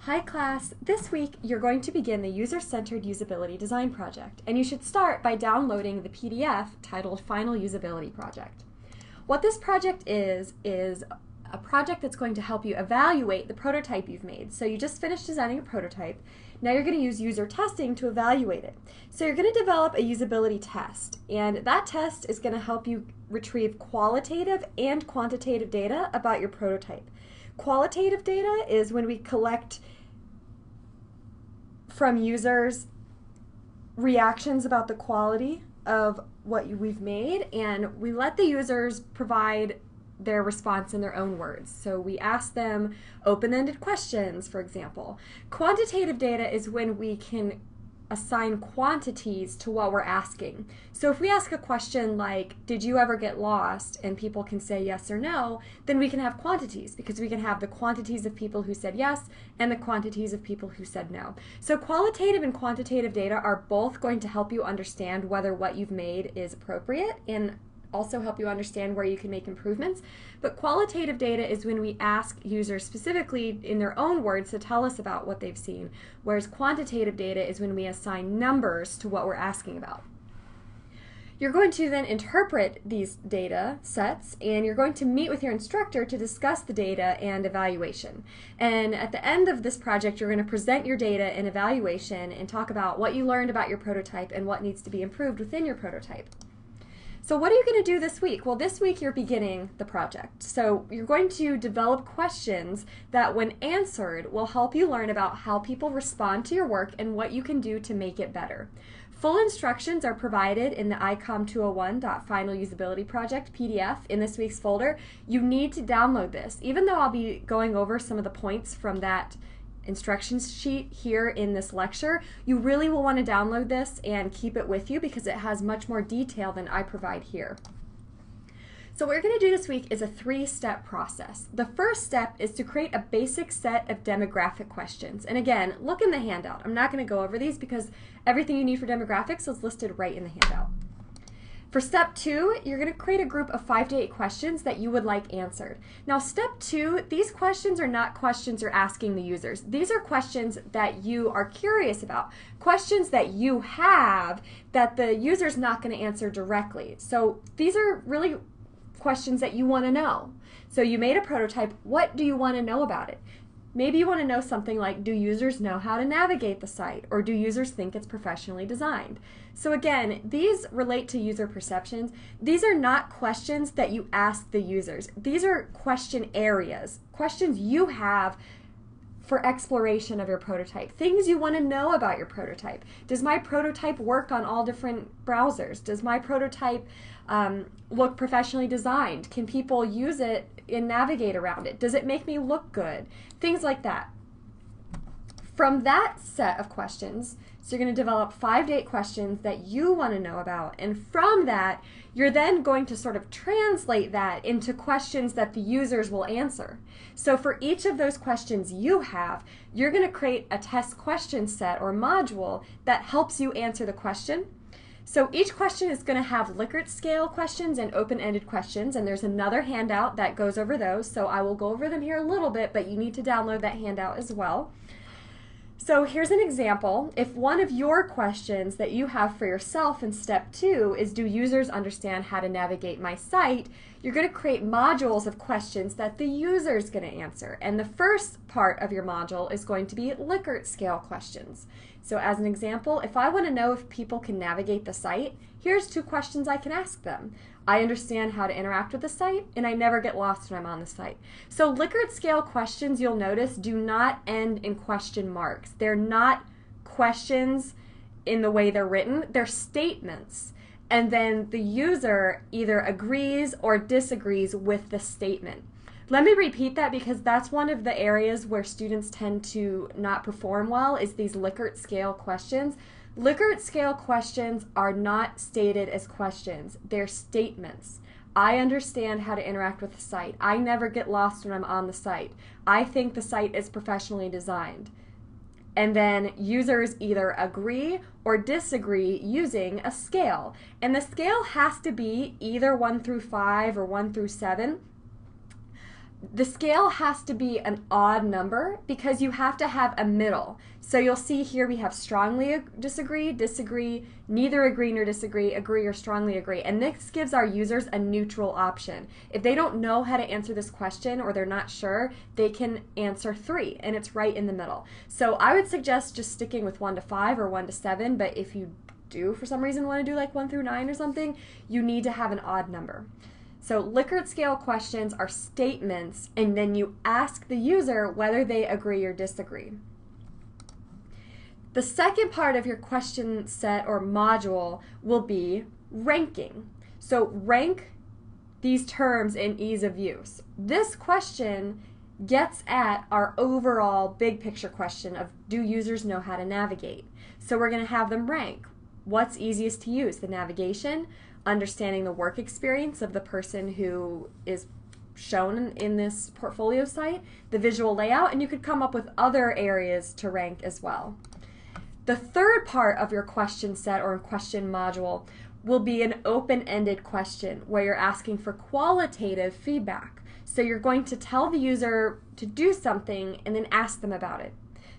Hi class, this week you're going to begin the User-Centered Usability Design Project, and you should start by downloading the PDF titled Final Usability Project. What this project is a project that's going to help you evaluate the prototype you've made. So you just finished designing a prototype, now you're going to use user testing to evaluate it. So you're going to develop a usability test, and that test is going to help you retrieve qualitative and quantitative data about your prototype. Qualitative data is when we collect from users reactions about the quality of what we've made, and we let the users provide their response in their own words. So we ask them open-ended questions, for example. Quantitative data is when we can assign quantities to what we're asking. So if we ask a question like, did you ever get lost, and people can say yes or no, then we can have quantities, because we can have the quantities of people who said yes and the quantities of people who said no. So qualitative and quantitative data are both going to help you understand whether what you've made is appropriate and also help you understand where you can make improvements. But qualitative data is when we ask users specifically in their own words to tell us about what they've seen, whereas quantitative data is when we assign numbers to what we're asking about. You're going to then interpret these data sets, and you're going to meet with your instructor to discuss the data and evaluation. And at the end of this project, you're going to present your data and evaluation and talk about what you learned about your prototype and what needs to be improved within your prototype. So what are you going to do this week? Well, this week you're beginning the project. So you're going to develop questions that, when answered, will help you learn about how people respond to your work and what you can do to make it better. Full instructions are provided in the iCOM201 Final Usability Project PDF in this week's folder. You need to download this. Even though I'll be going over some of the points from that instructions sheet here in this lecture, you really will want to download this and keep it with you because it has much more detail than I provide here. So what we're going to do this week is a three-step process. The first step is to create a basic set of demographic questions. And again, look in the handout. I'm not going to go over these because everything you need for demographics is listed right in the handout. For step 2, you're going to create a group of 5 to 8 questions that you would like answered. Now, step 2, these questions are not questions you're asking the users. These are questions that you are curious about, questions that you have that the user's not going to answer directly. So these are really questions that you want to know. So you made a prototype. What do you want to know about it? Maybe you want to know something like, do users know how to navigate the site, or do users think it's professionally designed? So again, these relate to user perceptions. These are not questions that you ask the users. These are question areas, questions you have for exploration of your prototype, things you want to know about your prototype. Does my prototype work on all different browsers? Does my prototype look professionally designed? Can people use it and navigate around it? Does it make me look good? Things like that. From that set of questions, so you're going to develop 5 to 8 questions that you want to know about, and from that, you're then going to sort of translate that into questions that the users will answer. So for each of those questions you have, you're going to create a test question set or module that helps you answer the question. So each question is going to have Likert scale questions and open-ended questions, and there's another handout that goes over those, so I will go over them here a little bit, but you need to download that handout as well. So here's an example. If one of your questions that you have for yourself in step 2 is, do users understand how to navigate my site, you're going to create modules of questions that the user is going to answer. And the first part of your module is going to be Likert scale questions. So as an example, if I want to know if people can navigate the site, here's 2 questions I can ask them. I understand how to interact with the site, and I never get lost when I'm on the site. So Likert scale questions, you'll notice, do not end in question marks. They're not questions in the way they're written. They're statements. And then the user either agrees or disagrees with the statement. Let me repeat that because that's one of the areas where students tend to not perform well, is these Likert scale questions. Likert scale questions are not stated as questions. They're statements. I understand how to interact with the site. I never get lost when I'm on the site. I think the site is professionally designed. And then users either agree or disagree using a scale. And the scale has to be either 1 through 5 or 1 through 7. The scale has to be an odd number because you have to have a middle. So you'll see here we have strongly disagree, disagree, neither agree nor disagree, agree or strongly agree. And this gives our users a neutral option. If they don't know how to answer this question or they're not sure, they can answer 3 and it's right in the middle. So I would suggest just sticking with 1 to 5 or 1 to 7, but if you do for some reason want to do like 1 through 9 or something, you need to have an odd number. So Likert scale questions are statements, and then you ask the user whether they agree or disagree. The second part of your question set or module will be ranking. So rank these terms in ease of use. This question gets at our overall big picture question of, do users know how to navigate? So we're going to have them rank. What's easiest to use? The navigation, understanding the work experience of the person who is shown in this portfolio site, the visual layout, and you could come up with other areas to rank as well. The third part of your question set or question module will be an open-ended question where you're asking for qualitative feedback. So you're going to tell the user to do something and then ask them about it.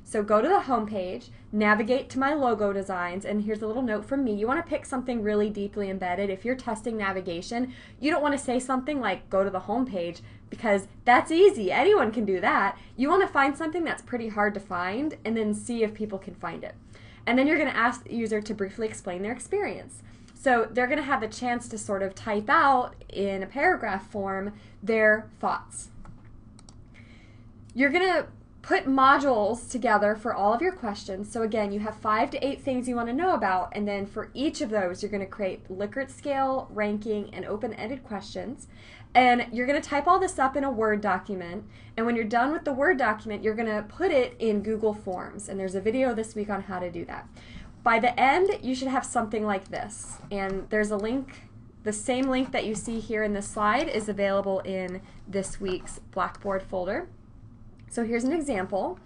So go to the home page, navigate to my logo designs, and here's a little note from me. You want to pick something really deeply embedded. If you're testing navigation, you don't want to say something like go to the home page because that's easy. Anyone can do that. You want to find something that's pretty hard to find and then see if people can find it. And then you're going to ask the user to briefly explain their experience. So they're going to have the chance to sort of type out in a paragraph form their thoughts. You're going to put modules together for all of your questions. So again, you have 5 to 8 things you want to know about, and then for each of those, you're going to create Likert scale, ranking, and open-ended questions. And you're going to type all this up in a Word document, and when you're done with the Word document, you're going to put it in Google Forms, and there's a video this week on how to do that. By the end, you should have something like this, and there's a link. The same link that you see here in this slide is available in this week's Blackboard folder. So here's an example.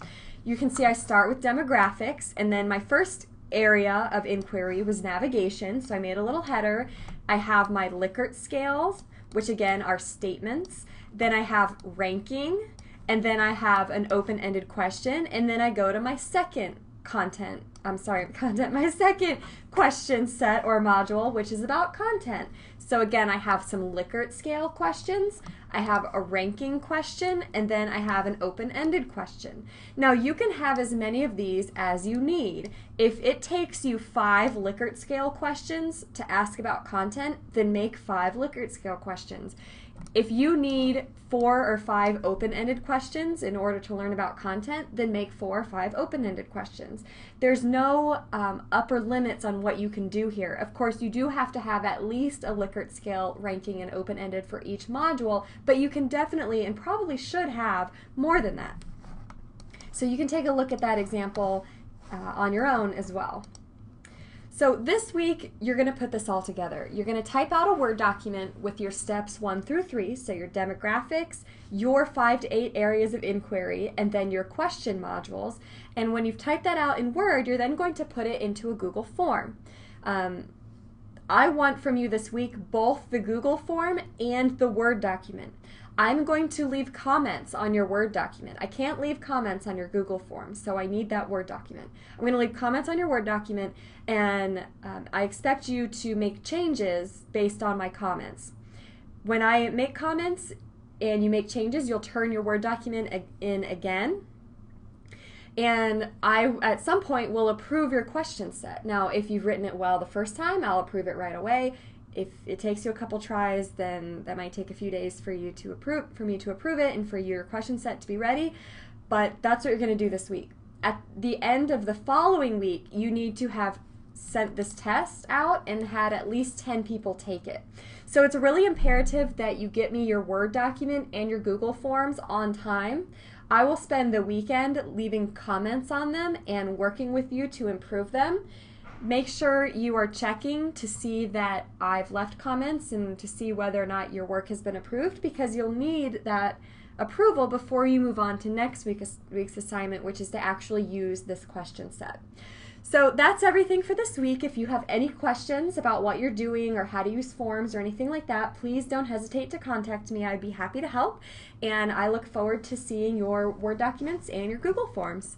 You can see I start with demographics, and then my first area of inquiry was navigation, so I made a little header. I have my Likert scales, which again are statements. Then I have ranking, and then I have an open-ended question, and then I go to my second my second question set or module, which is about content. So again, I have some Likert scale questions, I have a ranking question, and then I have an open-ended question. Now you can have as many of these as you need. If it takes you 5 Likert scale questions to ask about content, then make 5 Likert scale questions. If you need 4 or 5 open-ended questions in order to learn about content, then make 4 or 5 open-ended questions. There's no upper limits on what you can do here. Of course, you do have to have at least a Likert scale, ranking, and open-ended for each module, but you can definitely and probably should have more than that. So you can take a look at that example on your own as well. So this week, you're going to put this all together. You're going to type out a Word document with your steps 1 through 3, so your demographics, your 5 to 8 areas of inquiry, and then your question modules. And when you've typed that out in Word, you're then going to put it into a Google form. I want from you this week both the Google form and the Word document. I'm going to leave comments on your Word document. I can't leave comments on your Google form, so I need that Word document. I'm going to leave comments on your Word document, and I expect you to make changes based on my comments. When I make comments and you make changes, you'll turn your Word document in again, and I, at some point, will approve your question set. Now, if you've written it well the first time, I'll approve it right away. If it takes you a couple tries, then that might take a few days for me to approve it and for your question set to be ready. But that's what you're going to do this week. At the end of the following week, you need to have sent this test out and had at least 10 people take it. So it's really imperative that you get me your Word document and your Google Forms on time. I will spend the weekend leaving comments on them and working with you to improve them. Make sure you are checking to see that I've left comments and to see whether or not your work has been approved, because you'll need that approval before you move on to next week's assignment, which is to actually use this question set. So that's everything for this week. If you have any questions about what you're doing or how to use forms or anything like that, please don't hesitate to contact me. I'd be happy to help. And I look forward to seeing your Word documents and your Google Forms.